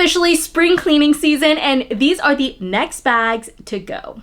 officially spring cleaning season, and these are the next bags to go.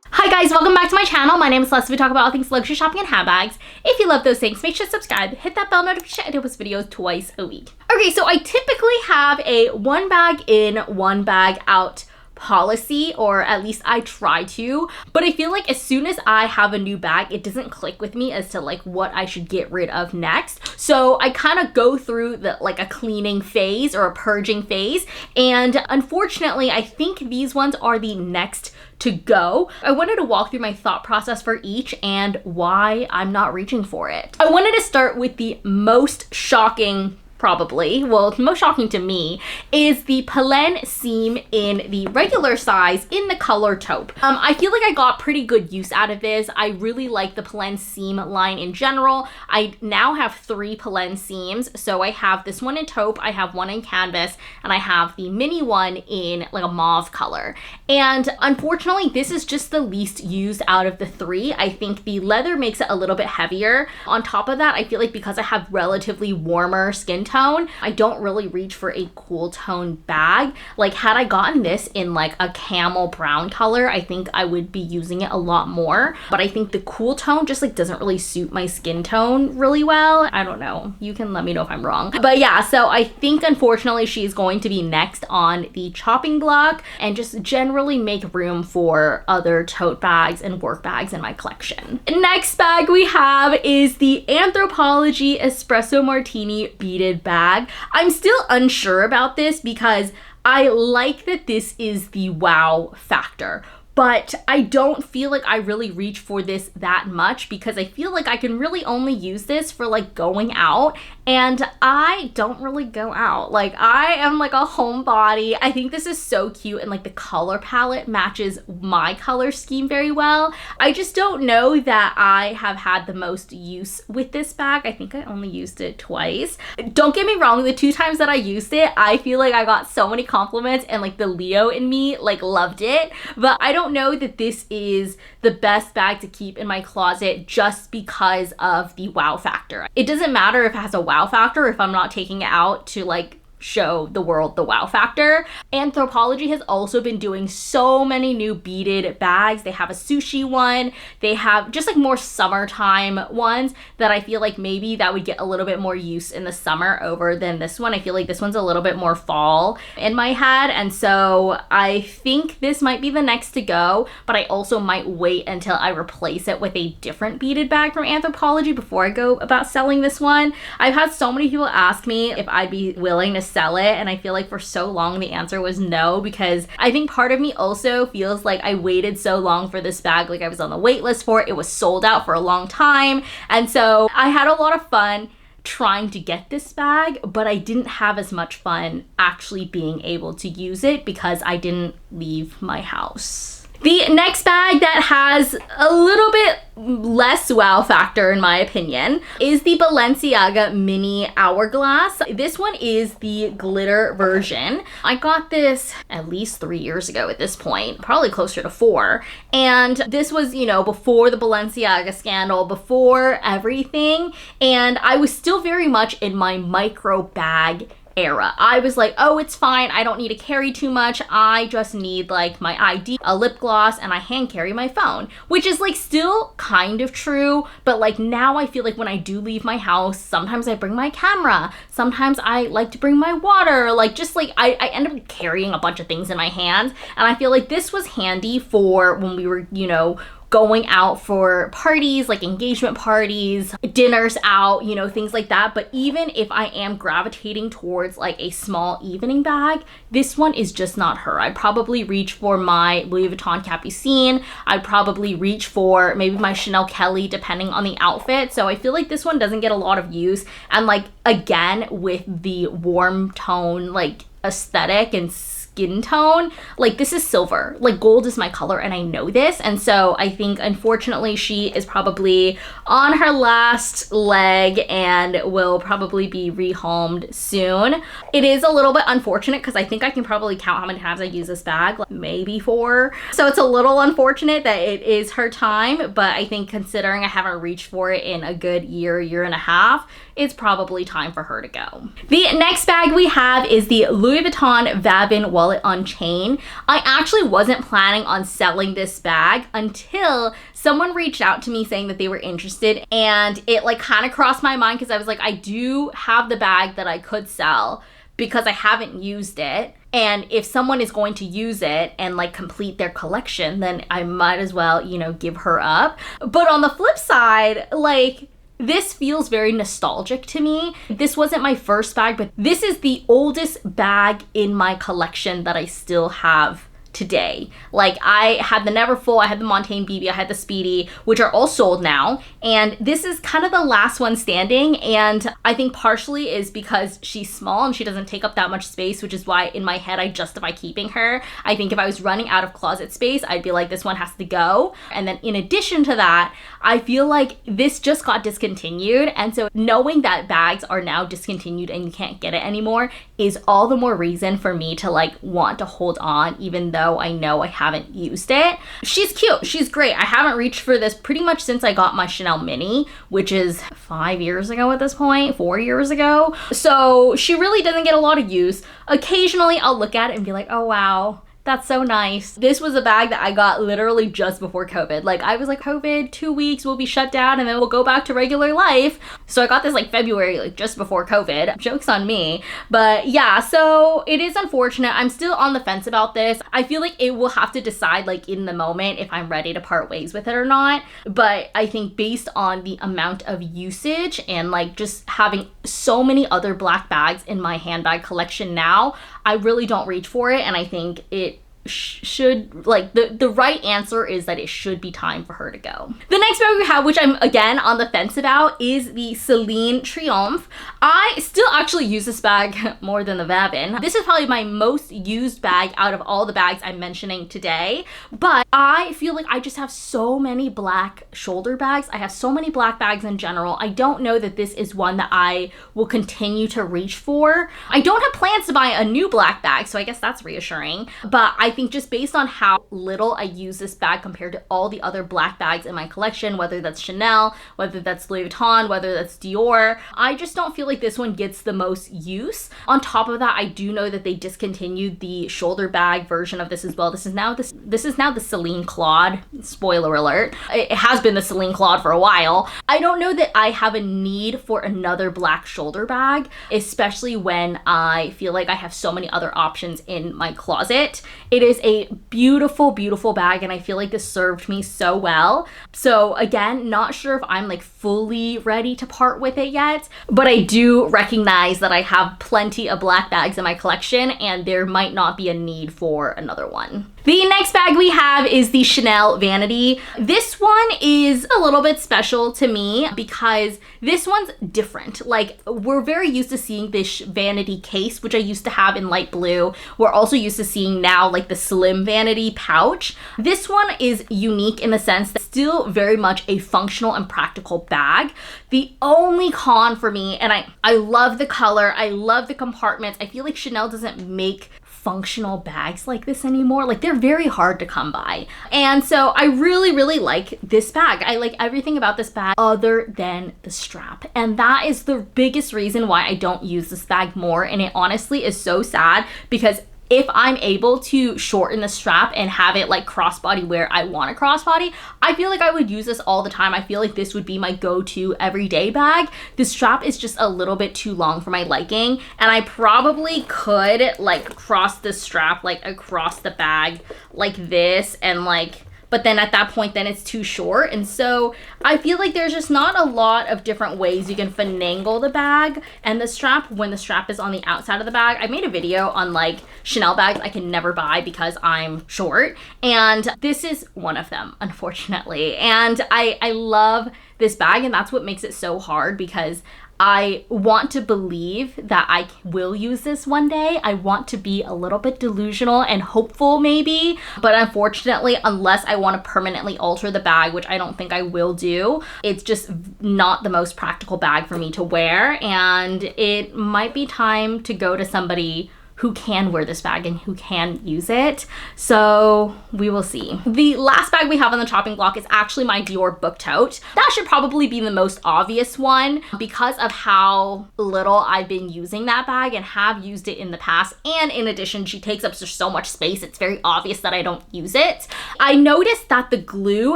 Hi guys, welcome back to my channel. My name is Celesta. We talk about all things luxury shopping and handbags. If you love those things, make sure to subscribe, hit that bell notification. I do post videos twice a week. Okay, so I typically have a one bag in, one bag out policy, or at least I try to, but I feel like as soon as I have a new bag, it doesn't click with me as to like what I should get rid of next. So I kind of go through the like a cleaning phase or a purging phase, and unfortunately I think these ones are the next to go. I wanted to walk through my thought process for each and why I'm not reaching for it. I wanted to start with the most shocking, probably, well, most shocking to me, is the Palene Seam in the regular size in the color taupe. I feel like I got pretty good use out of this. I really like the Palene Seam line in general. I now have 3 Palene Seams. So I have this one in taupe, I have one in canvas, and I have the mini one in like a mauve color. And unfortunately, this is just the least used out of the 3. I think the leather makes it a little bit heavier. On top of that, I feel like because I have relatively warmer skin tone, I don't really reach for a cool tone bag. Like had I gotten this in like a camel brown color, I think I would be using it a lot more. But I think the cool tone just like doesn't really suit my skin tone really well. I don't know. You can let me know if I'm wrong. But yeah, so I think unfortunately she's going to be next on the chopping block and just generally make room for other tote bags and work bags in my collection. Next bag we have is the Anthropology Espresso Martini beaded bag. I'm still unsure about this because I like that this is the wow factor, but I don't feel like I really reach for this that much because I feel like I can really only use this for like going out, and I don't really go out. Like I am like a homebody. I think this is so cute, and like the color palette matches my color scheme very well. I just don't know that I have had the most use with this bag. I think I only used it twice. Don't get me wrong, the 2 times that I used it, I feel like I got so many compliments and like the Leo in me like loved it, but I don't know that this is the best bag to keep in my closet just because of the wow factor. It doesn't matter if it has a wow factor if I'm not taking it out to like show the world the wow factor. Anthropology has also been doing so many new beaded bags. They have a sushi one. They have just like more summertime ones that I feel like maybe that would get a little bit more use in the summer over than this one. I feel like this one's a little bit more fall in my head. And so I think this might be the next to go, but I also might wait until I replace it with a different beaded bag from Anthropology before I go about selling this one. I've had so many people ask me if I'd be willing to sell it, and I feel like for so long the answer was no, because I think part of me also feels like I waited so long for this bag, like I was on the wait list for it. It was sold out for a long time, and so I had a lot of fun trying to get this bag, but I didn't have as much fun actually being able to use it because I didn't leave my house. The next bag that has a little bit less wow factor in my opinion is the Balenciaga mini Hourglass. This one is the glitter version. I got this at least 3 years ago at this point, probably closer to 4. And this was, you know, before the Balenciaga scandal, before everything. And I was still very much in my micro bag era. I was like, oh, it's fine. I don't need to carry too much. I just need like my ID, a lip gloss, and I hand carry my phone, which is like still kind of true. But like now I feel like when I do leave my house, sometimes I bring my camera. Sometimes I like to bring my water. Like just like I end up carrying a bunch of things in my hands. And I feel like this was handy for when we were, you know, going out for parties, like engagement parties, dinners out, you know, things like that. But even if I am gravitating towards like a small evening bag, this one is just not her. I'd probably reach for my Louis Vuitton Capucine. I'd probably reach for maybe my Chanel Kelly, depending on the outfit. So I feel like this one doesn't get a lot of use. And like, again, with the warm tone, like aesthetic and skin tone. Like, this is silver. Like, gold is my color and I know this. And so I think, unfortunately, she is probably on her last leg and will probably be rehomed soon. It is a little bit unfortunate because I think I can probably count how many times I use this bag, like maybe 4. So it's a little unfortunate that it is her time, but I think considering I haven't reached for it in a good year and a half, it's probably time for her to go. The next bag we have is the Louis Vuitton Vavin wallet on chain. I actually wasn't planning on selling this bag until someone reached out to me saying that they were interested, and it like kind of crossed my mind because I was like, I do have the bag that I could sell because I haven't used it. And if someone is going to use it and like complete their collection, then I might as well, you know, give her up. But on the flip side, like, this feels very nostalgic to me. This wasn't my first bag, but this is the oldest bag in my collection that I still have today. Like, I had the Neverfull, I had the Montaigne BB, I had the Speedy, which are all sold now. And this is kind of the last one standing. And I think partially is because she's small and she doesn't take up that much space, which is why in my head I justify keeping her. I think if I was running out of closet space, I'd be like, this one has to go. And then in addition to that, I feel like this just got discontinued. And so knowing that bags are now discontinued and you can't get it anymore is all the more reason for me to like want to hold on, even though I know I haven't used it. She's cute, she's great. I haven't reached for this pretty much since I got my Chanel Mini, which is 5 years ago at this point, 4 years ago. So she really doesn't get a lot of use. Occasionally I'll look at it and be like, oh wow, that's so nice. This was a bag that I got literally just before COVID. Like, I was like, COVID, 2 weeks, we'll be shut down and then we'll go back to regular life. So I got this like February, like just before COVID. Joke's on me. But yeah, so it is unfortunate. I'm still on the fence about this. I feel like it will have to decide like in the moment if I'm ready to part ways with it or not. But I think based on the amount of usage and like just having so many other black bags in my handbag collection now, I really don't reach for it. And I think it should, like, the right answer is that it should be time for her to go. The next bag we have, which I'm again on the fence about, is the Celine Triumph. I still actually use this bag more than the Vavin. This is probably my most used bag out of all the bags I'm mentioning today, but I feel like I just have so many black shoulder bags. I have so many black bags in general. I don't know that this is one that I will continue to reach for. I don't have plans to buy a new black bag, so I guess that's reassuring, but I think just based on how little I use this bag compared to all the other black bags in my collection, whether that's Chanel, whether that's Louis Vuitton, whether that's Dior, I just don't feel like this one gets the most use. On top of that, I do know that they discontinued the shoulder bag version of this as well. This is now the Celine Claude. Spoiler alert. It has been the Celine Claude for a while. I don't know that I have a need for another black shoulder bag, especially when I feel like I have so many other options in my closet. It is a beautiful, beautiful bag, and I feel like this served me so well. So again, not sure if I'm like fully ready to part with it yet, but I do recognize that I have plenty of black bags in my collection and there might not be a need for another one. The next bag we have is the Chanel Vanity. This one is a little bit special to me because this one's different. Like, we're very used to seeing this vanity case, which I used to have in light blue. We're also used to seeing now like the slim vanity pouch. This one is unique in the sense that it's still very much a functional and practical bag. The only con for me, and I love the color, I love the compartments. I feel like Chanel doesn't make functional bags like this anymore. Like, they're very hard to come by. And so I really, really like this bag. I like everything about this bag other than the strap. And that is the biggest reason why I don't use this bag more. And it honestly is so sad because if I'm able to shorten the strap and have it like crossbody where I want a crossbody, I feel like I would use this all the time. I feel like this would be my go-to everyday bag. The strap is just a little bit too long for my liking, and I probably could like cross the strap like across the bag like this, and like, but then at that point then it's too short. And so I feel like there's just not a lot of different ways you can finagle the bag and the strap when the strap is on the outside of the bag. I made a video on like Chanel bags I can never buy because I'm short, and this is one of them, unfortunately. And I love this bag, and that's what makes it so hard because I want to believe that I will use this one day. I want to be a little bit delusional and hopeful maybe, but unfortunately, unless I want to permanently alter the bag, which I don't think I will do, it's just not the most practical bag for me to wear, and it might be time to go to somebody who can wear this bag and who can use it. So we will see. The last bag we have on the chopping block is actually my Dior book tote. That should probably be the most obvious one because of how little I've been using that bag and have used it in the past. And in addition, she takes up just so much space. It's very obvious that I don't use it. I noticed that the glue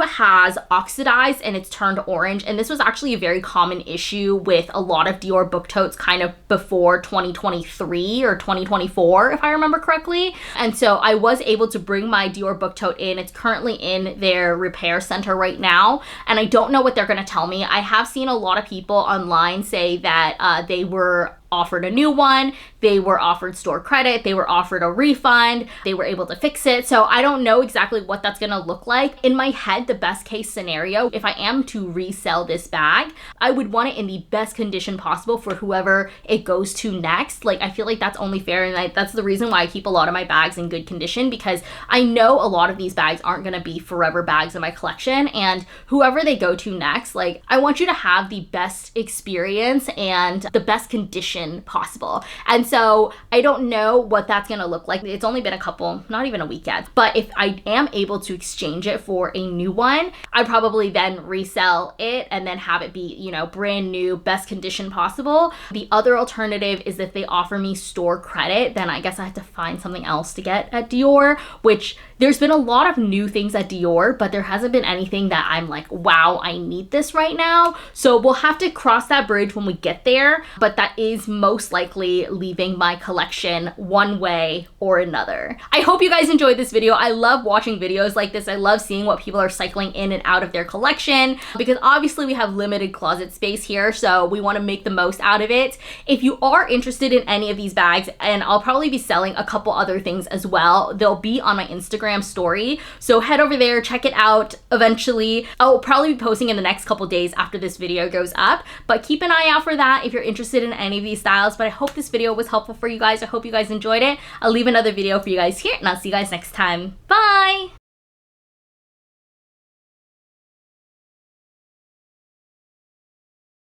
has oxidized and it's turned orange. And this was actually a very common issue with a lot of Dior book totes kind of before 2023 or 2024, if I remember correctly. And so I was able to bring my Dior book tote in. It's currently in their repair center right now, and I don't know what they're going to tell me. I have seen a lot of people online say that they were offered a new one, they were offered store credit, they were offered a refund, they were able to fix it. So I don't know exactly what that's gonna look like. In my head, the best case scenario, if I am to resell this bag, I would want it in the best condition possible for whoever it goes to next. Like, I feel like that's only fair, and that's the reason why I keep a lot of my bags in good condition, because I know a lot of these bags aren't gonna be forever bags in my collection, and whoever they go to next, like, I want you to have the best experience and the best condition possible. And so I don't know what that's gonna look like. It's only been a couple, not even a week yet, but if I am able to exchange it for a new one, I'd probably then resell it and then have it be, you know, brand new, best condition possible. The other alternative is if they offer me store credit, then I guess I have to find something else to get at Dior, which there's been a lot of new things at Dior, but there hasn't been anything that I'm like, wow, I need this right now. So we'll have to cross that bridge when we get there, but that is most likely leaving my collection one way or another. I hope you guys enjoyed this video. I love watching videos like this. I love seeing what people are cycling in and out of their collection, because obviously we have limited closet space here, so we want to make the most out of it. If you are interested in any of these bags, and I'll probably be selling a couple other things as well, they'll be on my Instagram story, so head over there, check it out. Eventually I'll probably be posting in the next couple days after this video goes up, but keep an eye out for that if you're interested in any of these styles. But I hope this video was helpful for you guys. I hope you guys enjoyed it. I'll leave another video for you guys here, and I'll see you guys next time. Bye.